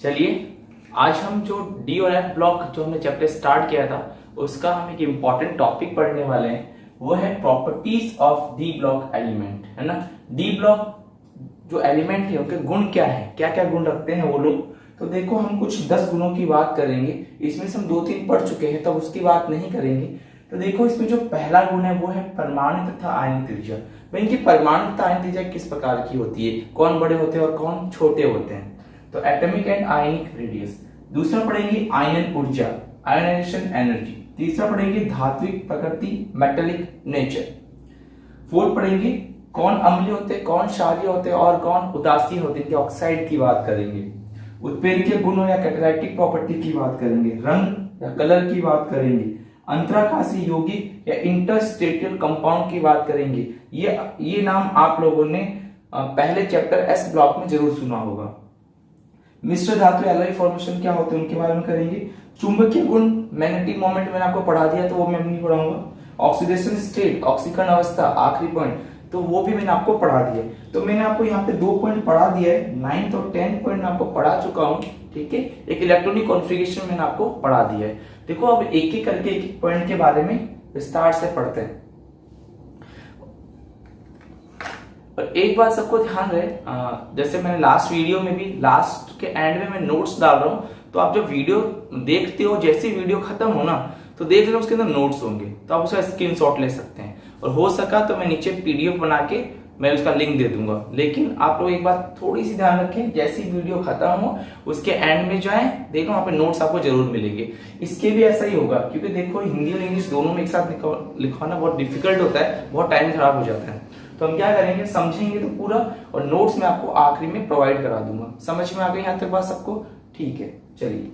चलिए आज हम जो डी और एफ ब्लॉक जो हमने चैप्टर स्टार्ट किया था उसका हम एक इम्पॉर्टेंट टॉपिक पढ़ने वाले हैं। वो है properties of D block element, है ना। डी ब्लॉक जो एलिमेंट है उनके गुण क्या है, क्या क्या गुण रखते हैं वो लोग। तो देखो हम कुछ 10 गुणों की बात करेंगे। इसमें से हम 2-3 पढ़ चुके हैं तब उसकी बात नहीं करेंगे। तो देखो इसमें जो पहला गुण है वो है परमाणु तथा आयनिक त्रिज्या। भाई इनकी परमाणु तथा आयनिक त्रिज्या किस प्रकार की होती है, कौन बड़े होते हैं और कौन छोटे होते हैं। तो एटॉमिक एंड आयनिक रेडियस। दूसरा पढ़ेंगे आयन ऊर्जा, आयनाइजेशन एनर्जी। तीसरा पढ़ेंगे धात्विक प्रकृति, मेटेलिक नेचर। फोर्थ पढ़ेंगे कौन अम्लीय होते हैं, कौन क्षारीय होते हैं और कौन उदासीन होते हैं, इनके ऑक्साइड की बात करेंगे। उत्प्रेरकीय गुणों या कैटालाइटिक प्रॉपर्टी की बात करेंगे। रंग या कलर की बात करेंगे। अंतराकाशी यौगिक या इंटरस्टेटियल कंपाउंड की बात करेंगे। ये नाम आप लोगों ने पहले चैप्टर एस ब्लॉक में जरूर सुना होगा। मिश्र धातु एलॉय फॉर्मेशन क्या होते हैं उनके बारे में करेंगे। चुंबकीय गुण, मैग्नेटिक मोमेंट मैंने आपको पढ़ा दिया तो वो मैं नहीं पढ़ाऊंगा। ऑक्सीडेशन स्टेट, ऑक्सीकरण अवस्था, आखिरी पॉइंट तो वो भी मैंने आपको पढ़ा दिया। तो मैंने आपको यहाँ पे 2 पॉइंट पढ़ा दिया है, 9th और 10th पॉइंट मैं आपको पढ़ा चुका हूँ। ठीक है, एक इलेक्ट्रॉनिक कॉन्फ़िगरेशन मैंने आपको पढ़ा दिया है। देखो अब एक एक करके एक पॉइंट के बारे में विस्तार से पढ़ते हैं। और एक बात सबको ध्यान रहे, जैसे मैंने लास्ट वीडियो में भी लास्ट के एंड में मैं नोट्स डाल रहा हूँ, तो आप जब वीडियो देखते हो जैसी वीडियो खत्म हो ना तो देख लो उसके अंदर नोट्स होंगे, तो आप उसका स्क्रीनशॉट ले सकते हैं। और हो सका तो मैं नीचे पीडीएफ बना के मैं उसका लिंक दे दूंगा। लेकिन आप लोग एक बात थोड़ी सी ध्यान रखें, जैसी वीडियो खत्म हो उसके एंड में जाएं, देखो वहां पे नोट्स आपको जरूर मिलेंगे। इसके भी ऐसा ही होगा, क्योंकि देखो हिंदी और इंग्लिश दोनों में एक साथ लिखवाना बहुत डिफिकल्ट होता है, बहुत टाइम खराब हो जाता है। तो हम क्या करेंगे, समझेंगे तो पूरा, और नोट्स में आपको आखिरी में प्रोवाइड करा दूंगा। समझ में आ गई यहाँ तक बात सबको? ठीक है, चलिए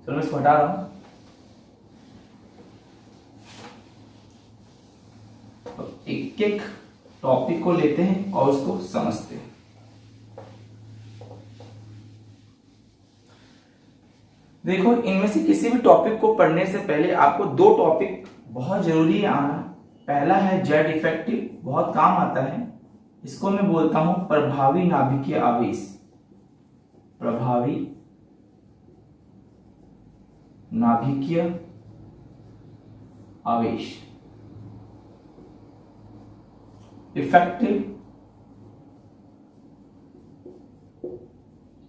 चलो मैं इसको हटा रहा हूं। एक एक टॉपिक को लेते हैं और उसको समझते हैं। देखो इनमें से किसी भी टॉपिक को पढ़ने से पहले आपको 2 टॉपिक बहुत जरूरी है आना। पहला है जेड इफेक्टिव, बहुत काम आता है। इसको मैं बोलता हूं प्रभावी नाभिकीय आवेश। प्रभावी नाभिकीय आवेश, इफेक्टिव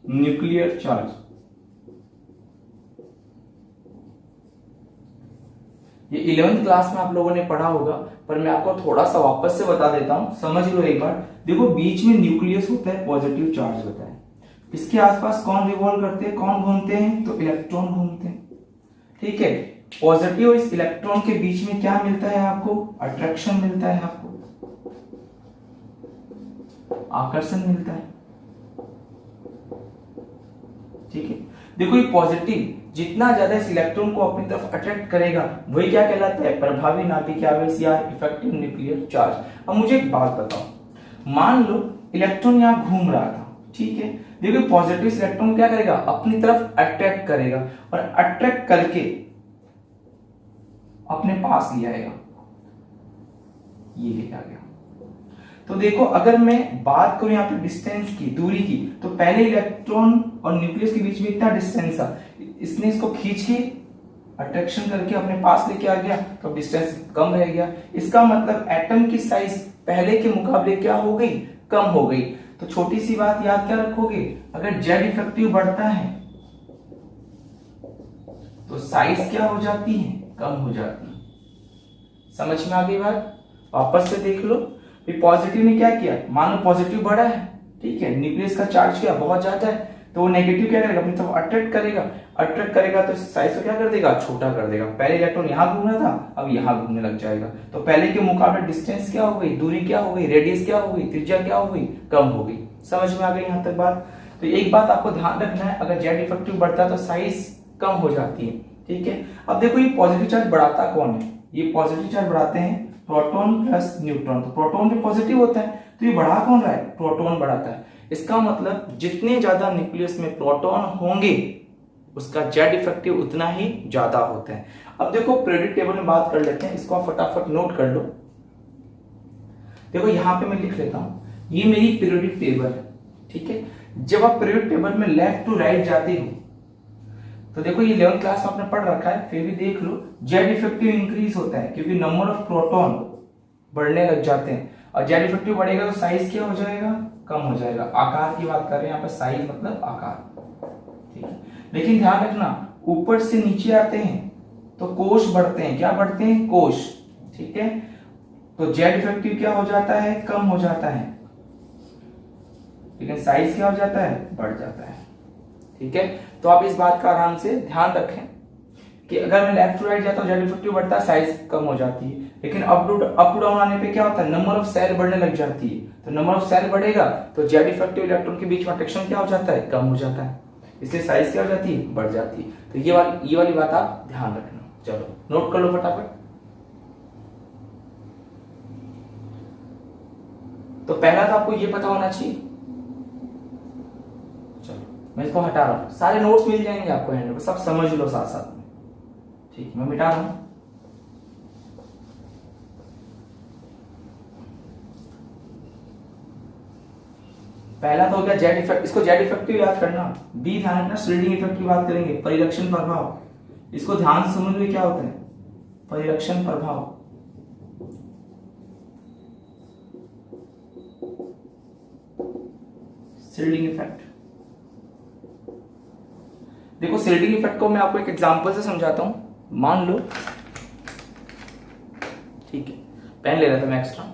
न्यूक्लियर चार्ज। ये 11th क्लास में आप लोगों ने पढ़ा होगा, पर मैं आपको थोड़ा सा वापस से बता देता हूं, समझ लो एक बार। देखो बीच में न्यूक्लियस होता है, पॉजिटिव चार्ज होता है। इसके आसपास कौन रिवॉल्व करते हैं, कौन घूमते हैं, तो इलेक्ट्रॉन घूमते हैं। ठीक है, पॉजिटिव इस इलेक्ट्रॉन के बीच में क्या मिलता है आपको, अट्रैक्शन मिलता है, आपको आकर्षण मिलता है। ठीक है, देखो ये पॉजिटिव जितना ज्यादा इस इलेक्ट्रॉन को अपनी तरफ अट्रैक्ट करेगा वही क्या कहलाता है, प्रभावी नाभिकीय आवेश या इफेक्टिव न्यूक्लियर चार्ज। अब मुझे एक बात बताओ, मान लो इलेक्ट्रॉन यहां घूम रहा था, ठीक है। देखो पॉजिटिव इलेक्ट्रॉन क्या करेगा, अपनी तरफ अट्रैक्ट करेगा और अट्रैक्ट करके अपने पास ले आएगा, ये लेके आ गया। तो देखो अगर मैं बात करूं यहाँ पे डिस्टेंस की, दूरी की, तो पहले इलेक्ट्रॉन और न्यूक्लियस के बीच में इतना डिस्टेंस था, इसने इसको खींच के अट्रैक्शन करके अपने पास लेके आ गया, तो डिस्टेंस कम रह गया। इसका मतलब एटम की साइज पहले के मुकाबले क्या हो गई, कम हो गई। तो छोटी सी बात याद क्या रखोगे, अगर जेड इफेक्टिव बढ़ता है तो साइज क्या हो जाती है, कम हो जाती है। समझ में आ गई बात? वापस से देख लो, पॉजिटिव ने क्या किया, मानो पॉजिटिव बढ़ा है, ठीक है, न्यूक्लियस का चार्ज क्या बहुत ज्यादा है, तो वो नेगेटिव क्या करेगा, अपनी तरफ अट्रैक्ट करेगा। अट्रैक्ट करेगा तो साइज को क्या कर देगा, छोटा कर देगा। पहले इलेक्ट्रॉन यहां घूम रहा था, अब यहां घूमने लग जाएगा। तो पहले के मुकाबले डिस्टेंस क्या हो गई, दूरी क्या हो गई, रेडियस क्या हो गई, त्रिज्या क्या हो गई, कम हो गई। समझ में आ गई यहां तक बात? तो एक बात आपको ध्यान रखना है, अगर जेड इफेक्टिव बढ़ता है तो साइज कम हो जाती है। ठीक है, अब देखो ये पॉजिटिव चार्ज बढ़ाता कौन है, ये पॉजिटिव चार्ज बढ़ाते हैं प्रोटॉन प्लस न्यूट्रॉन। तो प्रोटॉन भी पॉजिटिव होता है, तो ये बढ़ा कौन रहा है, प्रोटॉन बढ़ाता है। इसका मतलब जितने ज्यादा न्यूक्लियस में प्रोटॉन होंगे उसका जेड इफेक्टिव उतना ही ज्यादा होता है। अब देखो पीरियोडिक टेबल में बात कर लेते हैं, इसको आप फटाफट नोट कर लो। देखो यहां पे मैं लिख लेता हूं, ये मेरी पीरियोडिक टेबल है, ठीक है। जब आप पीरियोडिक टेबल में लेफ्ट टू राइट जाते हो तो देखो ये 11th क्लास में आपने पढ़ रखा है, फिर भी देख लो, जेड इफेक्टिव इंक्रीज होता है क्योंकि नंबर ऑफ प्रोटॉन बढ़ने लग जाते हैं, और जेड इफेक्टिव बढ़ेगा तो साइज क्या हो जाएगा, कम हो जाएगा। आकार की बात कर रहे हैं यहाँ पे, साइज मतलब आकार, ठीक है। लेकिन ध्यान रखना, ऊपर से नीचे आते हैं तो कोश बढ़ते हैं, क्या बढ़ते हैं, कोश, ठीक है। तो जेड इफेक्टिव क्या हो जाता है, कम हो जाता है, लेकिन साइज क्या हो जाता है, बढ़ जाता है, ठीक है। तो आप इस बात का आराम से ध्यान रखें कि अगर मैं लेफ्ट टू राइट जाता हूं जेड इफेक्टिव बढ़ता है, साइज कम हो जाती है, लेकिन अप टू डाउन आने पे क्या होता है, नंबर ऑफ सेल बढ़ने लग जाती है। तो नंबर ऑफ सेल बढ़ेगा तो जेड इफेक्टिव इलेक्ट्रॉन के बीच में अट्रैक्शन क्या हो जाता है, कम हो जाता है, इसलिए साइज क्या हो जाती है, बढ़ जाती है। तो ये वाली बात आप ध्यान रखना। चलो नोट कर लो फटाफट। तो पहला तो आपको ये पता होना चाहिए, मैं इसको हटा रहा हूं, सारे नोट्स मिल जाएंगे आपको हैंड पे, सब समझ लो साथ साथ में, ठीक है। मैं मिटा रहा हूं। पहला तो हो गया जेड इफेक्ट, इसको जेड इफेक्टिव याद करना। बी ध्यान रखना, श्रीडिंग इफेक्ट की बात करेंगे, परिरक्षण प्रभाव, इसको ध्यान से समझ लो क्या होता है, परिरक्षण प्रभाव। श्रीडिंग इफेक्ट, देखो श्रीडिंग इफेक्ट को मैं आपको एक एग्जांपल से समझाता हूं। मान लो, ठीक है, पेन ले रहा था मैं एक्स्ट्रा।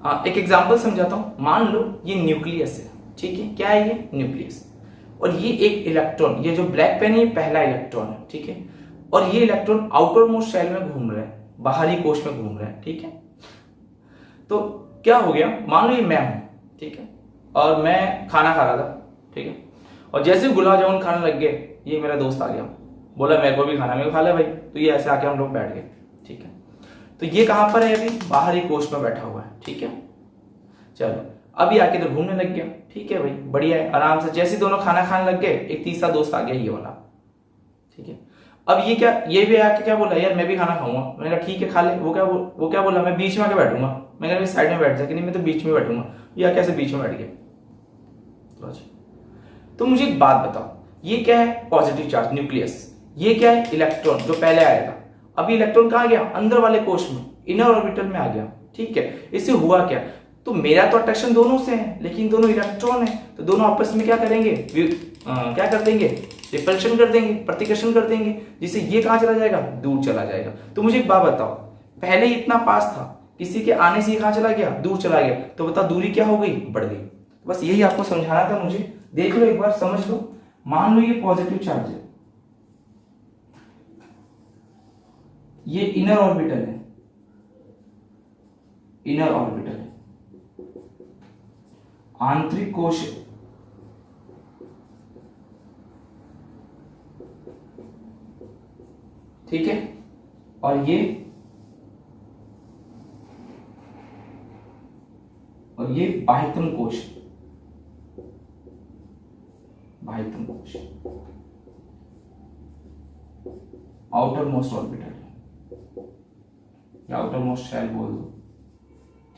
हाँ, एक एग्जांपल समझाता हूं। मान लो ये न्यूक्लियस है, ठीक है, क्या है ये, न्यूक्लियस, और ये एक इलेक्ट्रॉन, ये जो ब्लैक पेन है ये पहला इलेक्ट्रॉन है, ठीक है, और ये इलेक्ट्रॉन आउटर मोस्ट शेल में घूम रहा है, बाहरी कोश में घूम रहा है, ठीक है। तो क्या हो गया, मान लो ये मैं हूं, ठीक है, और मैं खाना खा रहा था, ठीक है, और जैसे गुलाब जामुन खाने लग गए, ये मेरा दोस्त आ गया, बोला मेरे को भी खाना, मेरे को खा ले भाई, तो ये ऐसे आके हम लोग बैठ गए, ठीक है। तो ये कहां पर है, अभी बाहरी कोश में बैठा हुआ है, ठीक है। चलो अभी आके तो घूमने लग गया, ठीक है भाई, बढ़िया है, आराम से। जैसे दोनों खाना खाने लग गए, एक तीसरा दोस्त आ गया, ये वाला, ठीक है। अब ये भी आके क्या बोला, यार मैं भी खाना खाऊंगा, मैंने कहा ठीक है खा ले। वो क्या बोला, मैं बीच में आके बैठूंगा। मैं कहा साइड में बैठ जा, कि नहीं मैं तो बीच में बैठूंगा। या कैसे बीच में बैठ गया। तो मुझे एक बात बताओ, ये क्या है, पॉजिटिव चार्ज न्यूक्लियस, ये क्या है, इलेक्ट्रॉन जो पहले आया था। अभी इलेक्ट्रॉन कहां गया, अंदर वाले कोश में, इनर ऑर्बिटल में आ गया, ठीक है। इससे हुआ क्या, तो मेरा तो अट्रैक्शन दोनों से है, लेकिन दोनों इलेक्ट्रॉन है, तो दोनों आपस में क्या करेंगे, क्या कर देंगे, रिपल्शन कर देंगे, प्रतिकर्षण कर देंगे, जिससे ये कहां चला जाएगा, दूर चला जाएगा। तो मुझे एक बात बताओ, पहले इतना पास था, किसी के आने से कहां चला गया, दूर चला गया, तो बताओ दूरी क्या हो गई, बढ़ गई। बस यही आपको समझाना था मुझे। देख लो एक बार, समझ लो। मान लो ये पॉजिटिव चार्ज है, ये इनर ऑर्बिटल है, इनर ऑर्बिटल है, आंतरिक कोश है, ठीक है, और ये बाह्यतम कोश, बाह्यतम कोश, आउटर मोस्ट ऑर्बिटल या आउटर मोस्ट शेल बोल दो,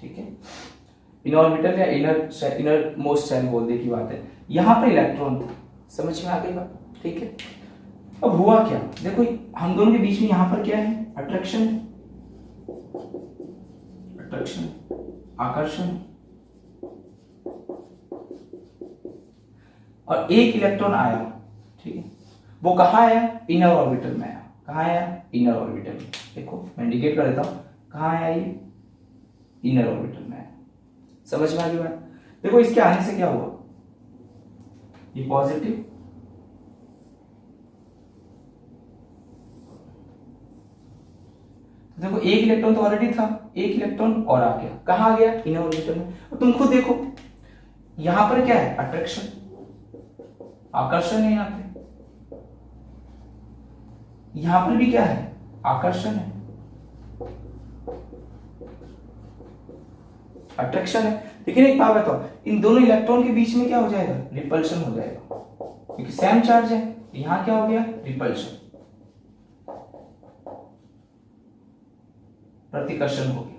ठीक है। इनर ऑर्बिटल या इनर मोस्ट शेल बोल दे की बात है। यहां पर इलेक्ट्रॉन, समझ में आ गई बात, ठीक है। अब हुआ क्या, देखो हम दोनों के बीच में यहां पर क्या है, अट्रैक्शन, अट्रैक्शन, आकर्षण, और एक इलेक्ट्रॉन आया, ठीक है, वो कहां आया, इनर ऑर्बिटल में आया। कहां आया, इनर ऑर्बिटल। देखो मैं इंडिकेट कर देता हूं, कहां आया ये, इनर ऑर्बिटल में आया। समझ में आ गई बात। देखो इसके आने से क्या हुआ, ये पॉजिटिव, देखो एक इलेक्ट्रॉन तो ऑलरेडी था, एक इलेक्ट्रॉन और आ गया, कहां आ गया, इनर ऑर्बिटल में। और तुम खुद देखो यहां पर क्या है, अट्रैक्शन, आकर्षण है, यहां पे, यहां पर भी क्या है, आकर्षण है, अट्रैक्शन है। लेकिन एक बात बताओ, इन दोनों इलेक्ट्रॉन के बीच में क्या हो जाएगा, रिपल्शन हो जाएगा, क्योंकि सेम चार्ज है। यहां क्या हो गया, रिपल्शन, प्रतिकर्षण हो गया।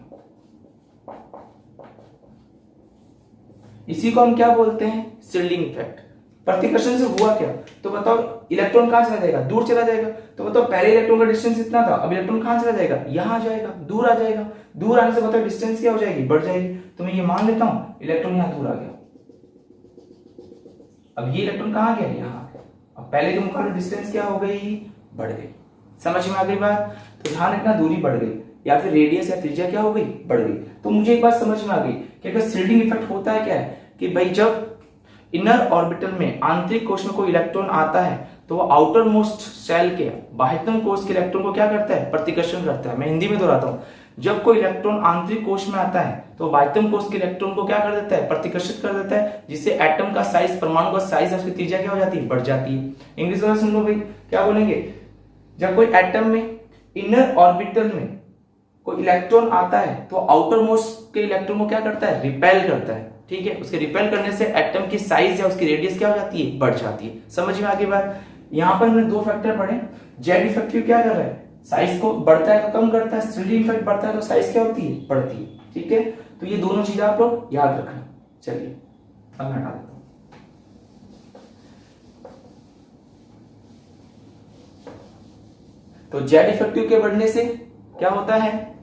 इसी को हम क्या बोलते हैं, शील्डिंग इफेक्ट। प्रतिकर्षण से हुआ क्या, तो बताओ इलेक्ट्रॉन कहां चला जाएगा, दूर चला जाएगा। तो बताओ पहले इलेक्ट्रॉन का डिस्टेंस इतना था, अब इलेक्ट्रॉन कहां चला जाएगा, यहां जाएगा, दूर आ जाएगा। दूर आने से बताओ डिस्टेंस क्या हो जाएगी, बढ़ जाएगी। तो मैं ये मान लेता हूं इलेक्ट्रॉन यहां दूर आ गया, अब ये इलेक्ट्रॉन कहां गया, यहां। अब पहले के मुकाबले डिस्टेंस क्या हो गई, बढ़ गई। समझ में आ गई बात। तो ध्यान रखना दूरी बढ़ गई या फिर रेडियस या त्रिज्या क्या हो गई, बढ़ गई। तो मुझे एक बात समझ में आ गई कि अगर शील्डिंग इफेक्ट होता है क्या है कि भाई जब इनर ऑर्बिटल में आंतरिक कोश में कोई इलेक्ट्रॉन आता है तो वो आउटर मोस्ट शेल के बाह्यतम कोश के इलेक्ट्रॉन को क्या करता है, प्रतिकर्षण करता है। मैं हिंदी में दोहराता हूं, जब कोई इलेक्ट्रॉन आंतरिक कोश में आता है तो बाह्यतम कोश के इलेक्ट्रॉन को क्या कर देता है, प्रतिकर्षित कर देता है, जिससे एटम का साइज, परमाणु का साइज, उसकी त्रिज्या क्या हो जाती है, बढ़ जाती है। इंग्लिश में सुन लो भाई, क्या बोलेंगे, जब कोई एटम में इनर ऑर्बिटल में कोई इलेक्ट्रॉन आता है तो आउटर मोस्ट के इलेक्ट्रॉन को क्या करता है, रिपेल करता है। ठीक है, उसके रिपेल करने से एटम की साइज या उसकी रेडियस क्या हो जाती है, बढ़ जाती है। समझ में आगे बात। यहां पर हमने दो फैक्टर पढ़े, जेड इफेक्टिव क्या कर रहा है, साइज को बढ़ता है तो कम करता है, शील्डिंग इफेक्ट बढ़ता है तो साइज क्या होती है, बढ़ती है। ठीक है, तो ये दोनों चीजें आप लोग याद रखना। चलिए अब मैं हटा देता हूं। तो जेड इफेक्टिव के बढ़ने से क्या होता है,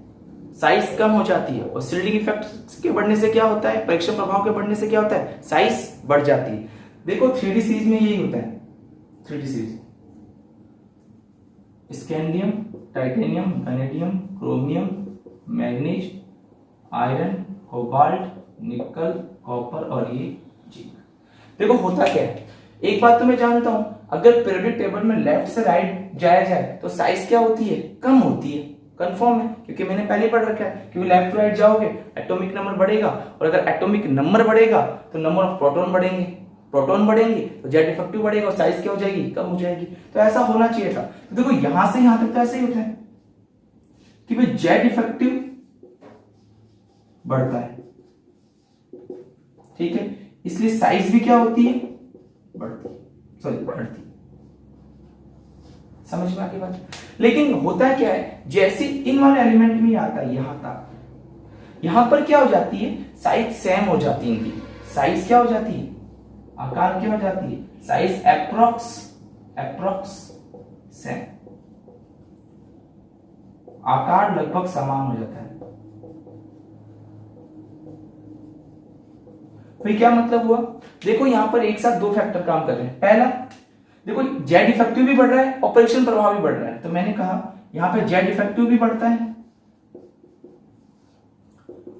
साइज कम हो जाती है, और शील्डिंग इफेक्ट के बढ़ने से क्या होता है, परीक्षण प्रभाव के बढ़ने से क्या होता है, साइज बढ़ जाती है। देखो 3D सीरीज में यही होता है, 3D series scandium, titanium, vanadium, chromium, manganese, iron, cobalt, निकल, कॉपर और ये जिंक। देखो होता क्या है, एक बात तो मैं जानता हूं, अगर पीरियोडिक टेबल में लेफ्ट से राइट जाया जाए तो साइज क्या होती है, कम होती है। कंफर्म है, क्योंकि मैंने पहले पढ़ रखा है, क्योंकि लेफ्ट टू राइट जाओगे एटॉमिक नंबर बढ़ेगा, और अगर एटॉमिक नंबर बढ़ेगा तो नंबर ऑफ प्रोटॉन बढ़ेंगे, प्रोटॉन बढ़ेंगे तो जेड इफेक्टिव बढ़ेगा और साइज क्या हो जाएगी, कम हो जाएगी। तो ऐसा होना चाहिए था। तो देखो यहां से यहां तक तो ऐसे ही होता है कि भाई जेड इफेक्टिव बढ़ता है, ठीक है, इसलिए साइज भी क्या होती है, बढ़ती, सॉरी बढ़ती। समझ में आती बात। लेकिन होता क्या है, जैसे इन वाले एलिमेंट में आता है यहां तक, यहां पर क्या हो जाती है, साइज सेम हो जाती है इनकी, साइज क्या हो जाती है, आकार क्या हो जाती है, साइज अप्रोक्स सेम, आकार लगभग समान हो जाता है। भाई क्या मतलब हुआ, देखो यहां पर एक साथ दो फैक्टर काम कर रहे हैं। पहला देखो जेड इफेक्टिव भी बढ़ रहा है और परीक्षण प्रभाव भी बढ़ रहा है, तो मैंने कहा यहां पे जेड इफेक्टिव भी बढ़ता है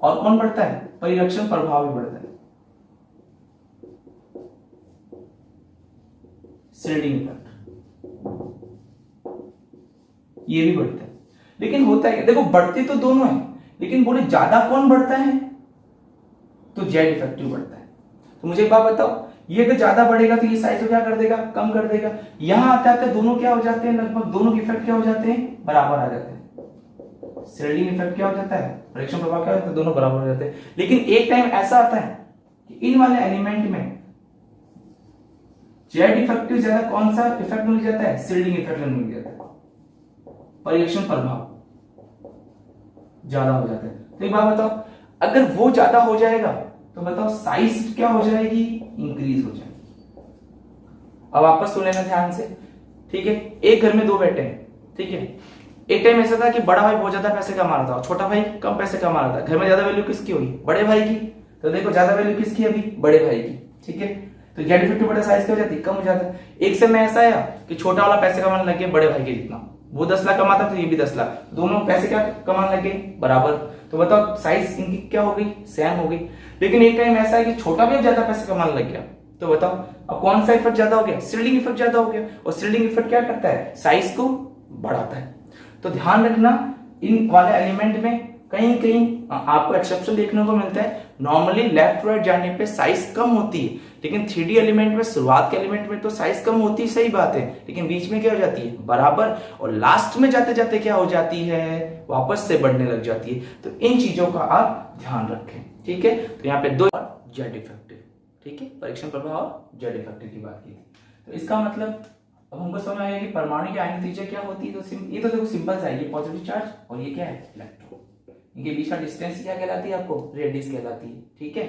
और कौन बढ़ता है, परिरक्षण प्रभाव भी बढ़ता है, शील्डिंग इफेक्ट ये भी बढ़ता है। लेकिन होता है देखो बढ़ते तो दोनों है, लेकिन बोले ज्यादा कौन बढ़ता है, तो जेड इफेक्टिव बढ़ता है। तो मुझे एक बात बताओ, ये अगर ज्यादा बढ़ेगा तो ये साइज को क्या कर देगा, कम कर देगा। यहां आता है दोनों क्या हो जाते हैं, लगभग दोनों के इफेक्ट क्या हो जाते हैं, बराबर आ जाते हैं। शील्डिंग इफेक्ट क्या हो जाता है, परीक्षण प्रभाव क्या होता है, दोनों बराबर हो जाते हैं। लेकिन एक टाइम ऐसा आता है कि इन वाले एलिमेंट में जेड इफेक्टिव ज्यादा कौन सा इफेक्ट मिल जाता है, शील्डिंग इफेक्ट मिल जाता है, परीक्षण प्रभाव ज्यादा हो जाता है। तो एक बात बताओ, अगर वो ज्यादा हो जाएगा तो बताओ साइज क्या हो जाएगी, इंक्रीज हो जाएगी। अब वापस सुन लेना ध्यान से, ठीक है। एक घर में दो बेटे हैं, ठीक है। एक टाइम ऐसा था कि बड़ा भाई बहुत ज्यादा पैसे कमा रहा था और छोटा भाई कम पैसे कमा रहा था। घर में ज्यादा वैल्यू किसकी होगी, बड़े भाई की। तो देखो ज्यादा वैल्यू किसकी अभी, बड़े भाई की, ठीक है। तो जेड इफेक्टिव बड़ा साइज क्या हो जाती है, कम हो जाता है। एक समय ऐसा आया कि छोटा वाला पैसे कमाने लग गया बड़े भाई के जितना, वो 10 लाख कमाता तो ये भी 10 लाख, दोनों पैसे क्या कमाने लगे, बराबर। तो बताओ साइज इनकी क्या हो गई, सेम हो गई। लेकिन एक टाइम ऐसा है कि छोटा भी ज्यादा पैसे कमाने लग गया, तो बताओ अब कौन सा इफेक्ट ज्यादा हो गया, शील्डिंग इफेक्ट ज्यादा हो गया। और शील्डिंग इफेक्ट क्या करता है, साइज को बढ़ाता है। तो ध्यान रखना इन वाले एलिमेंट में कहीं कहीं आपको एक्सेप्शन देखने को मिलता है। नॉर्मली लेफ्ट राइट जाने पे साइज कम होती है, लेकिन 3D एलिमेंट में, शुरुआत के एलिमेंट में तो साइज कम होती, सही बात है, लेकिन बीच में क्या हो जाती है, बराबर। और लास्ट में जाते जाते क्या हो जाती है, वापस से बढ़ने लग जाती है। तो इन चीजों का आप ध्यान रखें, ठीक है। तो यहाँ पे दो जेड इफेक्टिव, ठीक है, परीक्षण प्रभाव और जेड इफेक्टिव की बात की। तो इसका मतलब अब हमको समझ आएगा कि परमाणु की आयनिक त्रिज्या क्या होती है। तो ये तो देखो सिंपल सा है, ये पॉजिटिव चार्ज और ये क्या है, इलेक्ट्रॉन। इनके बीच का डिस्टेंस क्या कहलाती है, आपको रेडियस कहलाती है, ठीक है।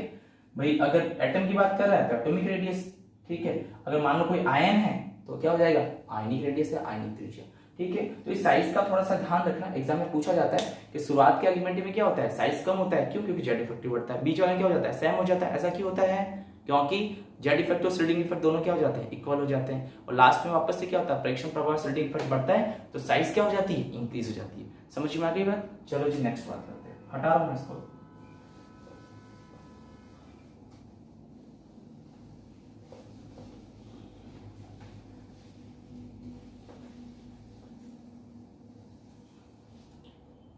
भाई अगर एटम की बात कर रहा है तो एटॉमिक रेडियस, ठीक है। अगर मान लो कोई आयन है तो क्या हो जाएगा, आयनिक रेडियस है, आयनिक त्रिज्या, ठीक है। तो इस साइज का थोड़ा सा ध्यान रखना, एग्जाम में पूछा जाता है कि शुरुआत के एलिमेंट में क्या होता है, साइज कम होता है, क्यों, क्योंकि जेड इफेक्टिव बढ़ता है। बीच वाला क्या हो जाता है, सेम हो जाता है। ऐसा क्यों होता है, क्योंकि जेड इफेक्ट और स्लीडिंग इफेक्ट दोनों क्या हो जाते हैं, इक्वल हो जाते हैं। और लास्ट में वापस से क्या होता है, परीक्षण प्रभाव स्लीडिंग इफेक्ट बढ़ता है तो साइज क्या हो जाती है, इंक्रीज हो जाती है। समझ में आ गई बात। चलो जी नेक्स्ट बात करते हैं, हटा रहा हूं मैं इसको।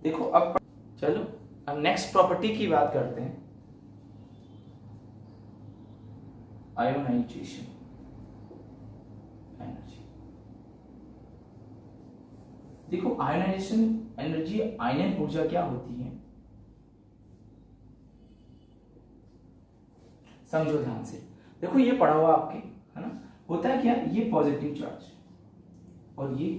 देखो अब चलो अब नेक्स्ट प्रॉपर्टी की बात करते हैं, आयोनाइजेशन एनर्जी। देखो आयोनाइजेशन एनर्जी, आयनन ऊर्जा क्या होती है, समझो ध्यान से। देखो ये पढ़ा हुआ आपके, है ना। होता है क्या, ये पॉजिटिव चार्ज और ये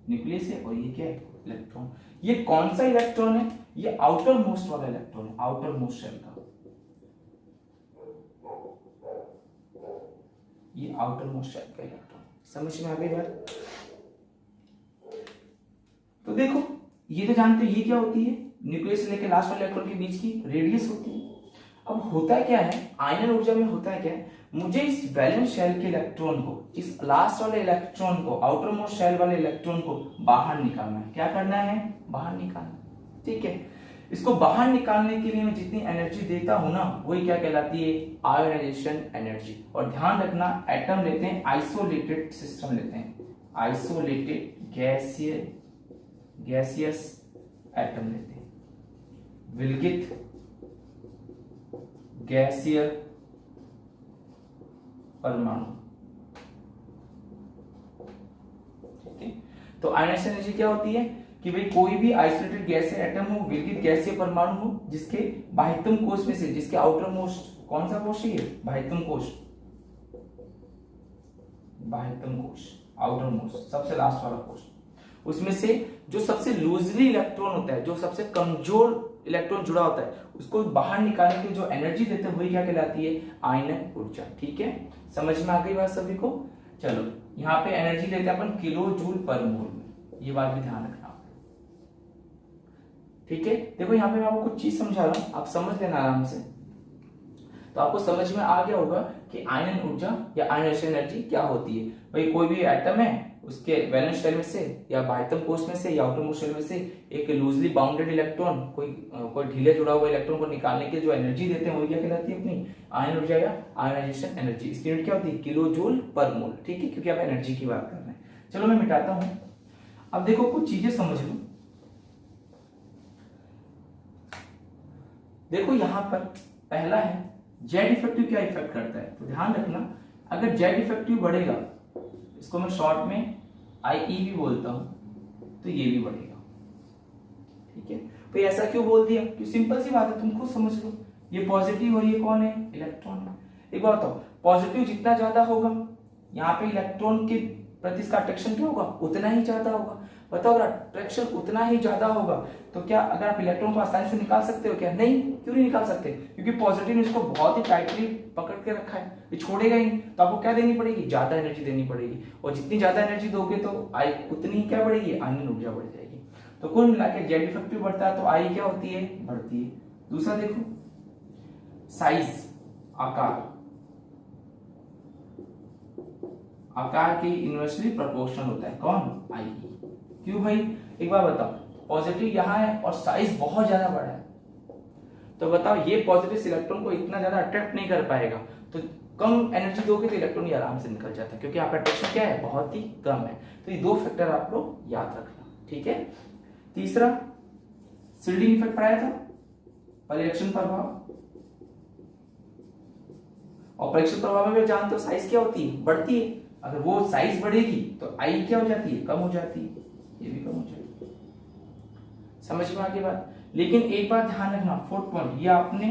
न्यूक्लियस है और ये क्या है, इलेक्ट्रॉन। ये कौन सा इलेक्ट्रॉन है, ये आउटर मोस्ट वाला इलेक्ट्रॉन है, आउटर मोस्ट शेल का, ये आउटर मोस्ट शेल का इलेक्ट्रॉन। समझ में आ गई बात। तो देखो ये तो जानते हो ये क्या होती है, न्यूक्लियस से लेकर लास्ट वाले इलेक्ट्रॉन के बीच की रेडियस होती है। अब होता क्या है, आयनन ऊर्जा में होता है क्या है, मुझे इस वैलेंस शेल के इलेक्ट्रॉन को, इस लास्ट वाले इलेक्ट्रॉन को, आउटर मोस्ट शेल वाले इलेक्ट्रॉन को बाहर निकालना है। क्या करना है, बाहर निकालना, ठीक है। इसको बाहर निकालने के लिए मैं जितनी एनर्जी देता हूं ना, वही क्या कहलाती है, आयोनाइजेशन एनर्जी। और ध्यान रखना, एटम लेते हैं, आइसोलेटेड सिस्टम लेते हैं, आइसोलेटेड गैसियस एटम लेते हैं, विलगित गैसीय परमाणु, ठीक है। तो आयोनाइजेशन एनर्जी क्या होती है कि भाई कोई भी आइसोलेटेड गैसीय एटम हो, विलगित गैसीय परमाणु हो, जिसके बाह्यतम कोश में से, जिसके आउटर मोस्ट, कौन सा कोश है ये, बाह्यतम कोश, बाह्यतम कोश, आउटर मोस्ट सबसे लास्ट वाला कोश, उसमें से जो सबसे लूजली इलेक्ट्रॉन होता है, जो सबसे कमजोर इलेक्ट्रॉन जुड़ा होता है, उसको बाहर निकालने की जो एनर्जी देते हैं वही क्या कहलाती है, आयनन ऊर्जा, ठीक है। समझ में आ गई बात सभी को। चलो यहाँ पे एनर्जी लेते हैं अपन किलो जूल पर मोल में, ये बात भी ध्यान रखना, ठीक है। देखो यहाँ पे मैं आपको कुछ चीज समझा रहा हूं, आप समझ लेना आराम से, तो आपको समझ में आ गया होगा कि आयनन ऊर्जा या आयोनाइजेशन एनर्जी क्या होती है। भाई कोई भी एटम है, उसके वैलेंस शेल में से या बाह्यतम कोश में से या आउटर मोस्ट शेल में से एक लूजली बाउंडेड इलेक्ट्रॉन, कोई ढीले जुड़ा हुआ इलेक्ट्रॉन को निकालने के जो एनर्जी देते हैं वो क्या कहलाती है, अपनी आयन ऊर्जा या आयोनाइजेशन एनर्जी। इसकी यूनिट क्या होती है, किलो जूल पर मोल, ठीक है, क्योंकि आप एनर्जी की बात कर रहे हैं। चलो मैं मिटाता हूं। अब देखो कुछ चीजें समझ लो। देखो यहां पर पहला है जेड इफेक्टिव क्या इफेक्ट करता है, तो ध्यान रखना, अगर जेड इफेक्टिव बढ़ेगा, इसको मैं शॉर्ट में आईई भी बोलता हूं, तो ये भी बढ़ेगा, ठीक है। तो ऐसा क्यों बोल दिया, क्यों, सिंपल सी बात है, तुम खुद समझ लो। ये पॉजिटिव और ये कौन है, इलेक्ट्रॉन है। एक बात बताओ, पॉजिटिव जितना ज्यादा होगा, यहाँ पे इलेक्ट्रॉन के प्रति इसका अट्रैक्शन क्या होगा, उतना ही ज्यादा होगा। बताओ अगर अट्रैक्शन उतना ही ज्यादा होगा तो क्या अगर आप इलेक्ट्रॉन को आसानी से निकाल सकते हो क्या, नहीं, क्यों नहीं निकाल सकते, क्योंकि पॉजिटिव ने इसको बहुत ही टाइटली पकड़ के रखा है, ये छोड़ेगा ही नहीं। तो आपको क्या देनी पड़ेगी, ज्यादा एनर्जी देनी पड़ेगी, और जितनी ज्यादा एनर्जी दोगे तो आई उतनी ही क्या बढ़ेगी, आयनन ऊर्जा बढ़ जाएगी। तो कुल मिला के जेड इफेक्टिव बढ़ता है तो आई क्या होती है, बढ़ती है। दूसरा देखो साइज, आकार, आकार के इनवर्सली प्रोपोर्शनल होता है, कौन, आई। क्यों भाई, एक बार बताओ, पॉजिटिव यहाँ है और साइज बहुत ज्यादा बड़ा है, तो बताओ ये पॉजिटिव इलेक्ट्रॉन को इतना ज्यादा अट्रैक्ट नहीं कर पाएगा, तो कम एनर्जी दोगे तो इलेक्ट्रॉन ये आराम से निकल जाता है, क्योंकि यहाँ पे अट्रैक्शन क्या है, बहुत ही कम है। तो ये दो फैक्टर आप लोग याद रखना, ठीक है। तीसरा शिल्डिंग इफेक्ट पढ़ाया था, परिरक्षण प्रभाव, और परीक्षण प्रभाव में भी जानते हो साइज क्या होती है, बढ़ती है। अगर वो साइज बढ़ेगी तो आई क्या हो जाती है, कम हो जाती है, ये भी कम हो जाती है। समझ में आ गई बात। लेकिन एक बात ध्यान रखना, फोर्थ पॉइंट, ये आपने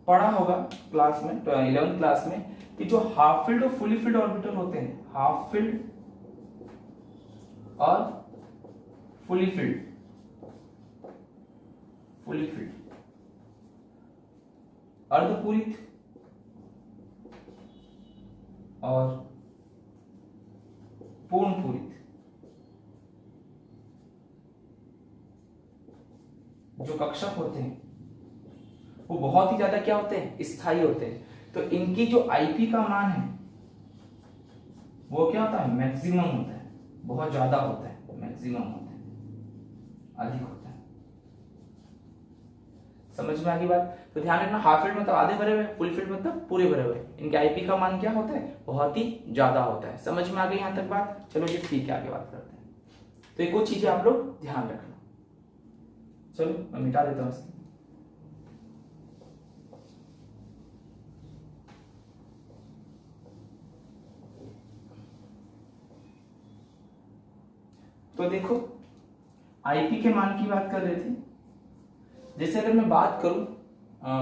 पढ़ा होगा क्लास में, तो 11th क्लास में, कि जो हाफ फील्ड और फुली फील्ड ऑर्बिटल होते हैं, हाफ फील्ड और फुली फील्ड अर्धपूरित और पूर्ण पूरित। जो कक्षक होते हैं वो बहुत ही ज्यादा क्या होते हैं, स्थायी होते हैं। तो इनकी जो आईपी का मान है वो क्या होता है, मैक्सिमम होता है, बहुत ज्यादा होता है, मैक्सिमम होता है, अधिक होता है। समझ में आ गई बात? तो ध्यान रखना, हाफ फील्ड मतलब आधे भरे हुए, फुल फील्ड मतलब पूरे भरे हुए। इनके आईपी का मान क्या होता है, बहुत ही ज्यादा होता है। समझ में आ गई यहां तक बात? चलो जी ठीक है, आगे बात करते हैं। तो ये कुछ चीजें आप लोग ध्यान रखना। चलो मैं मिटा देता हूं इसको। तो देखो, आईपी के मान की बात कर रहे थे। जैसे अगर मैं बात करूं,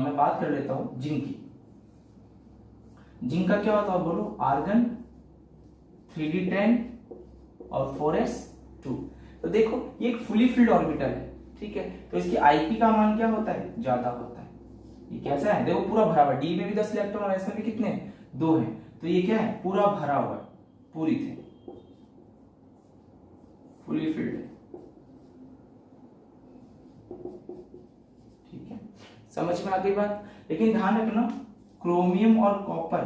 मैं बात कर लेता हूं जिंक की। जिंक का क्या होता है बोलो, आर्गन 3d10 और 4s2। तो देखो ये एक फुली फिल्ड ऑर्बिटल है, ठीक है। तो इसकी आईपी का मान क्या होता है, ज्यादा होता है। ये कैसा है, देखो पूरा भरा हुआ, डी में भी 10 इलेक्ट्रॉन और एस में भी कितने, 2 है। तो ये क्या है, पूरा भरा हुआ, पूरी थे, फुली फिल्ड है, ठीक है। समझ में आ गई बात? लेकिन ध्यान रखना, क्रोमियम और कॉपर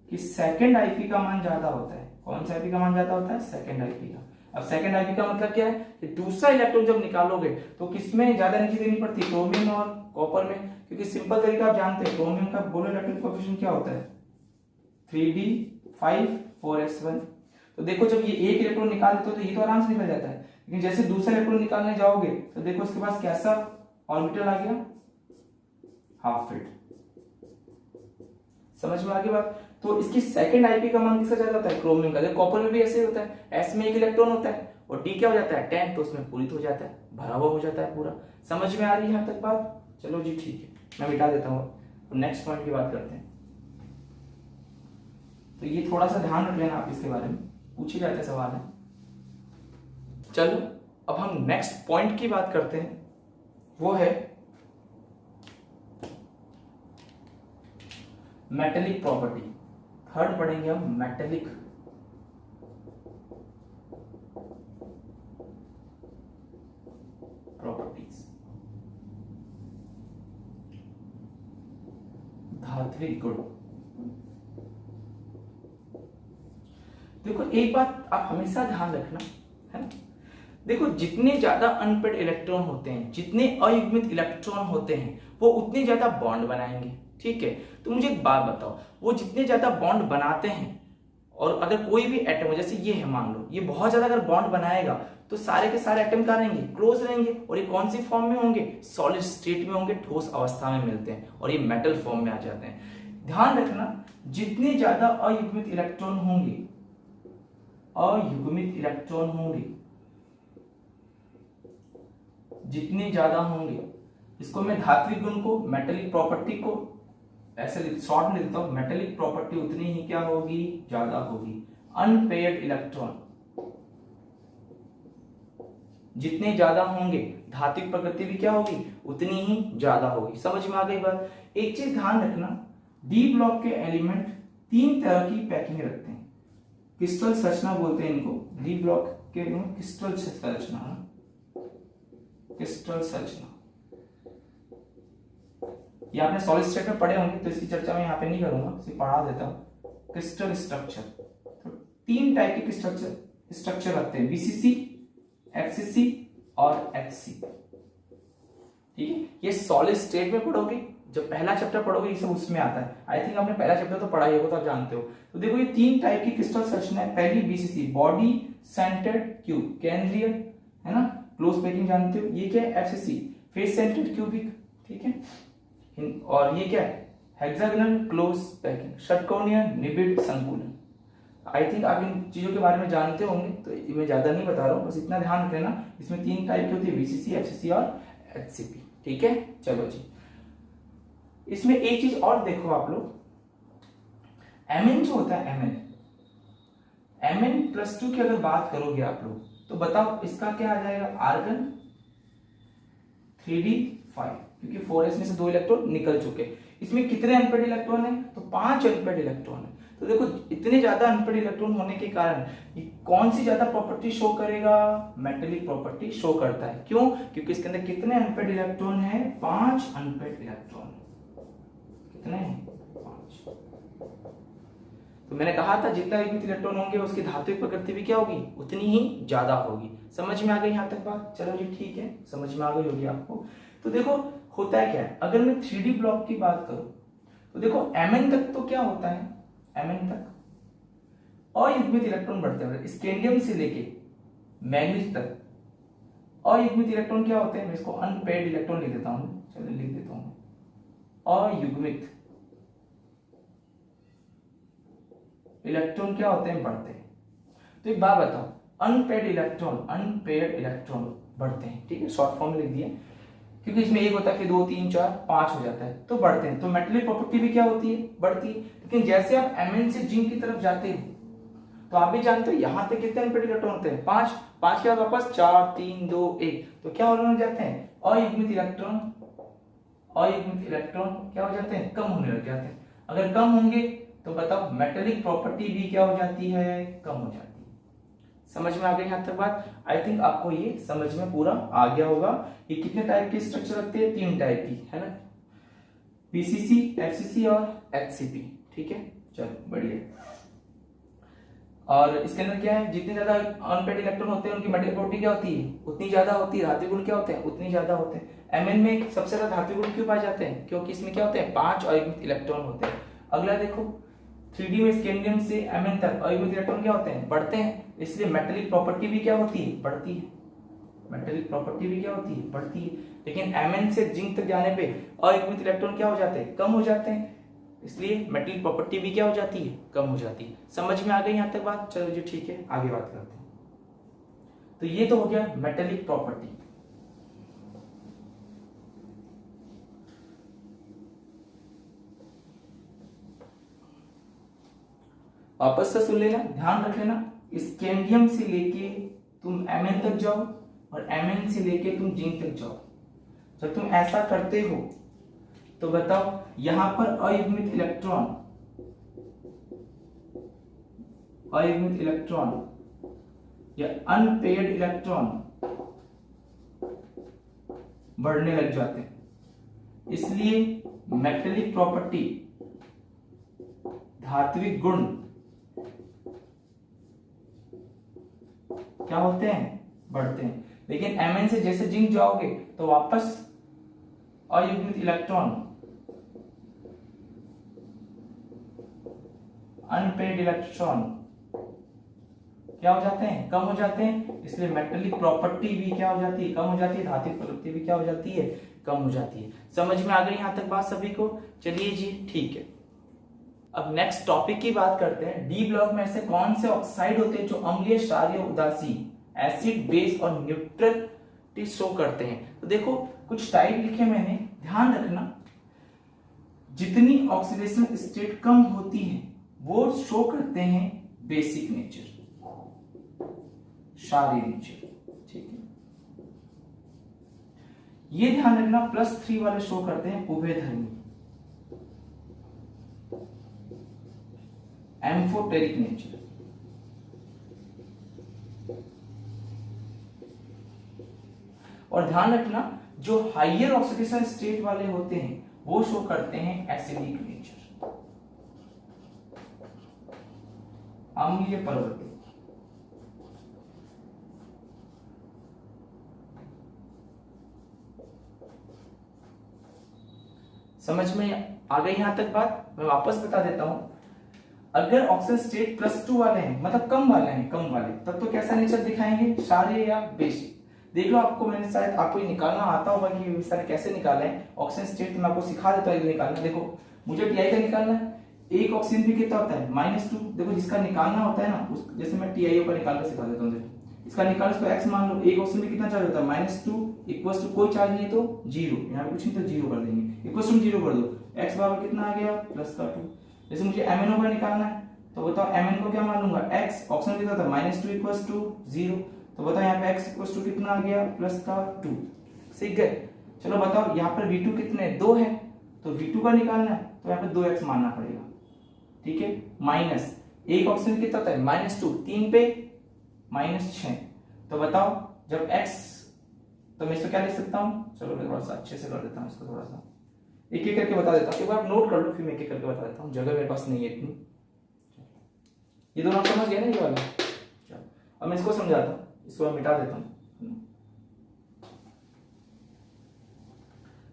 की सेकंड आईपी का मान ज्यादा होता है। कौन सा आईपी का मान ज्यादा होता है, सेकंड आईपी का। अब सेकंड आईपी का मतलब क्या है कि दूसरा इलेक्ट्रॉन जब निकालोगे तो किसमें ज्यादा एनर्जी देनी पड़ती है, क्रोमियम और कॉपर में। क्योंकि सिंपल तरीका आप जानते हैं, क्रोमियम का बोलो इलेक्ट्रॉन कोएफिशिएंट क्या होता है, 3d5 4s1। तो देखो जब ये एक इलेक्ट्रॉन निकाल देते हो तो ये तो आराम से निकल जाता है, लेकिन जैसे दूसरा इलेक्ट्रॉन निकालने जाओगे तो देखो इसके पास कैसा ऑर्बिटल आ गया, हाफ फील्ड। समझ में आ गई बात? तो इसकी सेकंड आईपी का मान किसका ज्यादा होता है, क्रोमियम का। कॉपर में भी ऐसे ही होता है, एस में एक इलेक्ट्रॉन होता है और डी क्या हो जाता है, 10, तो उसमें पूरित हो जाता है, भरा हुआ हो जाता है पूरा। समझ में आ रही है यहां तक बात? चलो जी ठीक है, मैं मिटा देता हूं। तो नेक्स्ट पॉइंट की बात करते हैं। तो ये थोड़ा सा ध्यान रख लेना आप, इसके बारे में पूछे जाते सवाल है। चलो अब हम नेक्स्ट पॉइंट की बात करते हैं, वो है मेटेलिक प्रॉपर्टी। थर्ड पढ़ेंगे हम मेटेलिक प्रॉपर्टीज, धात्विक गुण। देखो एक बात आप हमेशा ध्यान रखना है, देखो जितने ज्यादा अनपेड इलेक्ट्रॉन होते हैं, जितने अयुग्मित इलेक्ट्रॉन होते हैं, वो उतने ज्यादा बॉन्ड बनाएंगे, ठीक है। तो मुझे एक बात बताओ, वो जितने ज्यादा बॉन्ड बनाते हैं, और अगर कोई भी एटम जैसे ये है, मान लो ये बहुत ज्यादा अगर बॉन्ड बनाएगा तो सारे के सारे एटम क्या रहेंगे, क्लोज रहेंगे। और ये कौन सी फॉर्म में होंगे, सॉलिड स्टेट में होंगे, ठोस अवस्था में मिलते हैं, और ये मेटल फॉर्म में आ जाते हैं। ध्यान रखना, जितने ज्यादा अयुग्मित इलेक्ट्रॉन होंगे, अयुग्मित इलेक्ट्रॉन होंगे, जितने ज्यादा होंगे, इसको मैं धात्विक गुण को, मेटेलिक प्रॉपर्टी को ऐसे शॉर्ट में लिखता हूं, मेटेलिक प्रॉपर्टी उतनी ही क्या होगी, ज्यादा होगी। अनपेयर्ड इलेक्ट्रॉन जितने ज्यादा होंगे, धात्विक प्रकृति भी क्या होगी, उतनी ही ज्यादा होगी। समझ में आ गई बात? एक चीज ध्यान रखना, डी ब्लॉक के एलिमेंट 3 तरह की पैकिंग रखते हैं। क्रिस्टल संरचना बोलते हैं इनको, डी ब्लॉक के क्रिस्टल संरचना, क्रिस्टल संरचना। ये आपने सॉलिड स्टेट में पढ़े होंगे, तो इसकी चर्चा मैं यहाँ पे नहीं करूंगा, सिर्फ पढ़ा देता हूं। क्रिस्टल स्ट्रक्चर, तो 3 टाइप के स्ट्रक्चर रखते हैं, बीसीसी, एफसीसी और एचसी, ठीक है। ये सॉलिड स्टेट में पढ़ोगे, जब पहला चैप्टर पढ़ोगे ये सब उसमें आता है। आई थिंक आपने पहला चैप्टर तो पढ़ा ही होगा, तो आप जानते हो। तो देखो ये 3 टाइप की क्रिस्टल संरचना है। पहली बीसीसी, बॉडी सेंटर्ड क्यूब, केंद्रीय, है ना, क्लोज पैकिंग जानते हो। ये क्या है, एफसीसी, फेस सेंटर्ड क्यूबिक, ठीक है। और ये क्या है, हेक्सागोनल क्लोज पैकिंग, षटकोणीय निबिड संकुलन। आई थिंक आप इन चीजों के बारे में जानते होंगे, तो मैं ज्यादा नहीं बता रहा हूं, बस इतना ध्यान रख लेना, इसमें 3 टाइप की होती है, बीसीसी, एफसीसी और एचसीपी, ठीक है। चलो जी, इसमें एक चीज और देखो आप लोग, एमएन जो होता है, Mn+2 की अगर बात करोगे आप लोग, तो बताओ इसका क्या आ जाएगा, आर्गन 3d5, क्योंकि 4s में से 2 इलेक्ट्रॉन निकल चुके। इसमें कितने अनपेड इलेक्ट्रॉन है? तो 5 अनपेड इलेक्ट्रॉन है। तो देखो इतने ज्यादा अनपेड इलेक्ट्रॉन होने के कारण ये कौन सी ज्यादा प्रॉपर्टी शो करेगा? मेटेलिक प्रॉपर्टी शो करता है। क्यों? क्योंकि इसके अंदर कितने अनपेड इलेक्ट्रॉन है? 5 अनपेड इलेक्ट्रॉन। कितने हैं? 5। तो मैंने कहा था जितना युग्मित इलेक्ट्रॉन होंगे उसकी धात्विक प्रकृति भी क्या होगी? उतनी ही ज्यादा होगी। समझ में आ गई यहां तक बात? चलो जी ठीक है, समझ में आ गई होगी आपको। तो देखो होता है क्या है, अगर मैं 3D ब्लॉक की बात करूं तो देखो Mn तक तो क्या होता है? Mn तक अयुग्मित इलेक्ट्रॉन बढ़ते हैं। स्कैंडियम से लेके मैग्नीज तक अयुग्मित इलेक्ट्रॉन क्या होते हैं? मैं इसको अनपेड इलेक्ट्रॉन लिख देता हूं। चलो लिख देता हूं, अयुग्मित इलेक्ट्रॉन क्या होते हैं? बढ़ते हैं। तो एक बात बताओ, अनपेड इलेक्ट्रॉन बढ़ते हैं, ठीक है, शॉर्ट फॉर्म लिख दिए, क्योंकि इसमें एक होता है फिर 2 3 4 5 हो जाता है, तो बढ़ते हैं। तो मेटेलिक प्रॉपर्टी भी क्या होती है? बढ़ती है। लेकिन जैसे आप Mn से जिंक की तरफ जाते हो तो आप भी जानते हो यहां पे कितने अनपेड इलेक्ट्रॉन होते हैं? 5। 5 के बाद वापस 4 3 2 1, तो क्या होने लग जाते हैं? अयुग्मित इलेक्ट्रॉन क्या हो जाते हैं? कम होने लग जाते हैं। अगर कम होंगे तो बताओ मेटेलिक प्रॉपर्टी भी क्या हो जाती है? कम हो जाती है। समझ में आ गई यहां तक बात? आई थिंक आपको ये समझ में पूरा आ गया होगा। ये कितने टाइप के स्ट्रक्चर रखते हैं? 3 टाइप की, है ना, पीसीसी, एफसीसी और एचसीपी, ठीक है, चलो बढ़िया। और इसके अंदर क्या है, जितने ज्यादा अनपेड इलेक्ट्रॉन होते हैं उनकी मेटेलिक प्रॉपर्टी क्या होती है? उतनी ज्यादा होती है। धात्विक गुण क्या होते हैं? उतनी ज्यादा होते हैं। Mn में सबसे ज्यादा धात्विक गुण क्यों पाए जाते हैं? क्योंकि इसमें क्या होते हैं? 5 अयुग्मित इलेक्ट्रॉन होते हैं। अगला देखो 3D में स्कैंडियम से Mn तक अयुग्मित इलेक्ट्रॉन क्या होते हैं? बढ़ते हैं। इसलिए मेटेलिक प्रॉपर्टी भी क्या होती है? बढ़ती है। मेटेलिक प्रॉपर्टी भी क्या होती है? बढ़ती है। लेकिन Mn से जिंक तक जाने पे अयुग्मित इलेक्ट्रॉन क्या हो जाते हैं? कम हो जाते हैं। इसलिए मेटेलिक प्रॉपर्टी भी क्या हो जाती है? कम हो जाती है। समझ में आ गई यहां तक बात? चलो जी ठीक है, आगे बात करते हैं। तो ये तो हो गया मेटेलिक प्रॉपर्टी। वापस से सुन लेना, ध्यान रख लेना, स्कैंडियम से लेके तुम Mn तक जाओ और Mn से लेके तुम जिंक तक जाओ। जब तुम ऐसा करते हो तो बताओ यहां पर अयुग्मित इलेक्ट्रॉन या अनपेड इलेक्ट्रॉन बढ़ने लग जाते हैं। इसलिए मेटेलिक प्रॉपर्टी, धात्विक गुण क्या होते हैं? बढ़ते हैं। लेकिन Mn से जैसे जिंक जाओगे तो वापस अयुग्मित इलेक्ट्रॉन, अनपेड इलेक्ट्रॉन क्या हो जाते हैं? कम हो जाते हैं। इसलिए मेटेलिक प्रॉपर्टी भी क्या हो जाती है? कम हो जाती है। धात्विक प्रॉपर्टी भी क्या हो जाती है? कम हो जाती है। समझ में आ गई यहां तक बात सभी को? चलिए जी ठीक है, अब नेक्स्ट टॉपिक की बात करते हैं। डी ब्लॉक में ऐसे कौन से ऑक्साइड होते हैं जो अम्लीय, क्षारीय, उदासीन, एसिड, बेस और न्यूट्रल शो करते हैं? तो देखो कुछ टाइप लिखे मैंने, ध्यान रखना। जितनी ऑक्सीडेशन स्टेट कम होती है वो शो करते हैं बेसिक नेचर, क्षारीय नेचर, ठीक है। ये ध्यान रखना, +3 वाले शो करते हैं उभयधर्मी, एम्फोटेरिक नेचर। और ध्यान रखना जो हाइयर ऑक्सीडेशन स्टेट वाले होते हैं वो शो करते हैं एसिडिक नेचर, अम्लीय प्रवृत्ति। समझ में आ गई यहां तक बात? मैं वापस बता देता हूं। अगर ऑक्सीजन स्टेट +2 वाले हैं, मतलब कम वाले, तब तो कैसा नेचर दिखाएंगे? क्षारीय या बेसिक। देख लो, आपको मैंने शायद आपको ये निकालना आता होगा कि इस तरह कैसे निकाला है ऑक्सीजन स्टेट। मैं आपको सिखा देता हूँ निकालना। देखो मुझे टीआई का निकालना है। एक ऑक्सीजन भी कितना होता है? -2। देखो जिसका निकालना होता है ना, जैसे मैं टीआईओ का निकाल कर सिखा देता हूँ। इसका निकाल, इसको x मान लो। एक ऑक्सीजन में कितना चार्ज होता है? -2 इक्वल्स टू कोई चार्ज नहीं तो 0, यहाँ पे कुछ नहीं तो 0 कर देंगे, इक्वल्स टू 0 कर दो। x बराबर कितना आ गया? +2। जैसे मुझे MnO का निकालना है तो बताओ Mn को क्या मान लूंगा? x। ऑक्सीजन कितना था? -2 इक्वल्स टू 0, तो बताओ यहाँ पे x इक्वल्स टू कितना आ गया? +2। सीख गए? चलो बताओ यहाँ पर V2 कितने? 2 है, तो V2 का निकालना है तो यहाँ पे 2x मानना पड़ेगा, ठीक है। माइनस एक ऑप्शन कितना होता है -2, 3 पे -6, तो बताओ जब x, तो मैं इसको क्या लिख सकता हूँ, चलो मैं थोड़ा सा अच्छे से कर देता हूँ इसको, थोड़ा सा एक एक करके बता देता हूँ, एक बार आप नोट कर लो फिर मैं एक एक करके बता देता हूँ, जगह मेरे पास नहीं है इतनी। ये दोनों आप समझ गए ना ये वाला, चलो अब मैं इसको समझाता हूँ, इसको मैं मिटा देता हूँ।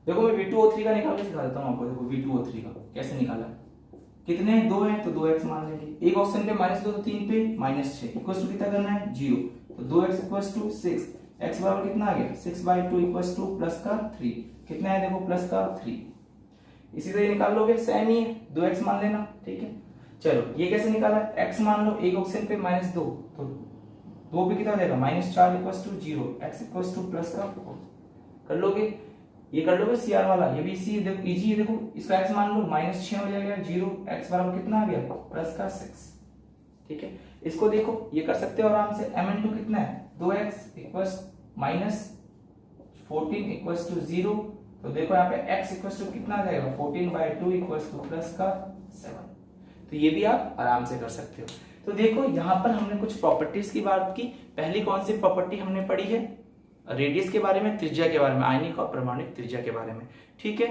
देखो मैं V2O3 का निकाल के सिखा देता हूँ आपको। देखो V2O3 का कैसे निकाला, कितने 2 हैं तो 2x मान लेंगे, एक ऑप्शन पे -2 तो 3 पे -6 इक्वल्स टू कितना करना है 0, तो 2x इक्वल्स टू 6, x बराबर कितना आ गया 6/2 इक्वल्स टू प्लस का 3, कितना है देखो प्लस का 3। इसी तरह निकाल लोगे, सेम ही है, 2x मान लेना, ठीक है। चलो ये कैसे निकाला, x मान लो, एक ऑप्शन पे -2 तो 2 पे कितना हो जाएगा -4 equals to 0, x equals to plus का 4, कर लोगे, ये कर लोगे CR वाला, ये भी इसी देखो इजी है, देखो इसका x मान लो -6 हो जाएगा 0, x बराबर कितना आ गया प्लस का 6, ठीक है। इसको देखो ये कर सकते हो आराम से, m * कितना है 2x इक्वल्स -14 इक्वल्स टू 0, तो देखो यहाँ पे x इक्वल्स टू कितना आ जाएगा 14/2 इक्वल्स टू प्लस का 7, तो ये भी आप आराम से कर सकते हो। तो देखो यहाँ पर हमने कुछ प्रॉपर्टीज की बात की। पहली कौन सी प्रॉपर्टी हमने पढ़ी है, रेडियस के बारे में, त्रिज्या के बारे में, आयनिक और परमाणुक त्रिज्या के बारे में, ठीक है।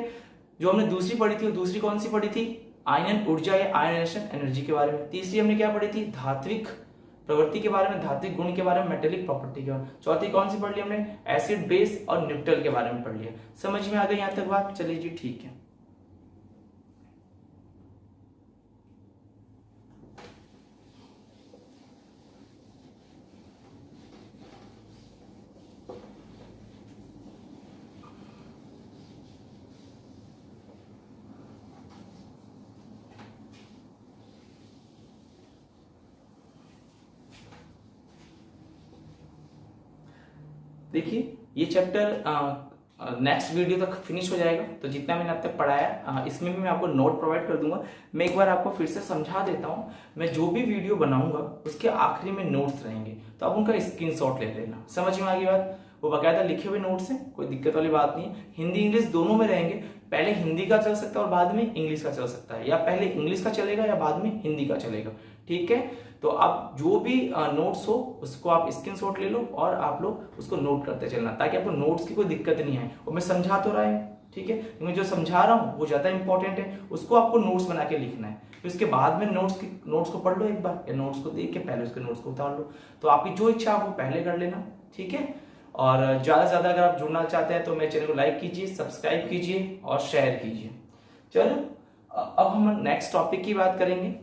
जो हमने दूसरी पढ़ी थी वो दूसरी कौन सी पढ़ी थी, आयनन ऊर्जा या आयनाइजेशन एनर्जी के बारे में। तीसरी हमने क्या पढ़ी थी, धात्विक प्रवृत्ति के बारे में, धात्विक गुण के बारे में, मेटेलिक प्रॉपर्टी के बारे में। चौथी कौन सी पढ़ ली हमने, एसिड बेस और न्यूट्रल के बारे में पढ़ लिया। समझ में आ गई यहाँ तक बात, चलिए जी ठीक है। देखिए ये चैप्टर नेक्स्ट वीडियो तक फिनिश हो जाएगा, तो जितना मैंने अब तक पढ़ाया इसमें भी मैं आपको नोट प्रोवाइड कर दूंगा। मैं एक बार आपको फिर से समझा देता हूँ, मैं जो भी वीडियो बनाऊंगा उसके आखिरी में नोट्स रहेंगे, तो आप उनका स्क्रीनशॉट ले लेना। समझ में आ गई बात, वो बाकायदा लिखे हुए नोट्स हैं, कोई दिक्कत वाली बात नहीं है। हिंदी इंग्लिश दोनों में रहेंगे, पहले हिंदी का चल सकता है और बाद में इंग्लिश का चल सकता है, या पहले इंग्लिश का चलेगा या बाद में हिंदी का चलेगा, ठीक है। तो आप जो भी नोट्स हो उसको आप स्क्रीनशॉट ले लो और आप लोग उसको नोट करते चलना, ताकि आपको नोट्स की कोई दिक्कत नहीं आए। और मैं समझा तो रहा है, ठीक है, मैं जो समझा रहा हूँ वो ज्यादा इंपॉर्टेंट है, उसको आपको नोट्स बना के लिखना है। तो इसके बाद में नोट्स को पढ़ लो एक बार, या नोट्स को देख के पहले उसके नोट्स को उतार लो। तो आपकी जो इच्छा आप वो पहले कर लेना, ठीक है। और ज्यादा से ज्यादा अगर आप जुड़ना चाहते हैं तो मेरे चैनल को लाइक कीजिए, सब्सक्राइब कीजिए और शेयर कीजिए। चलो अब हम नेक्स्ट टॉपिक की बात करेंगे।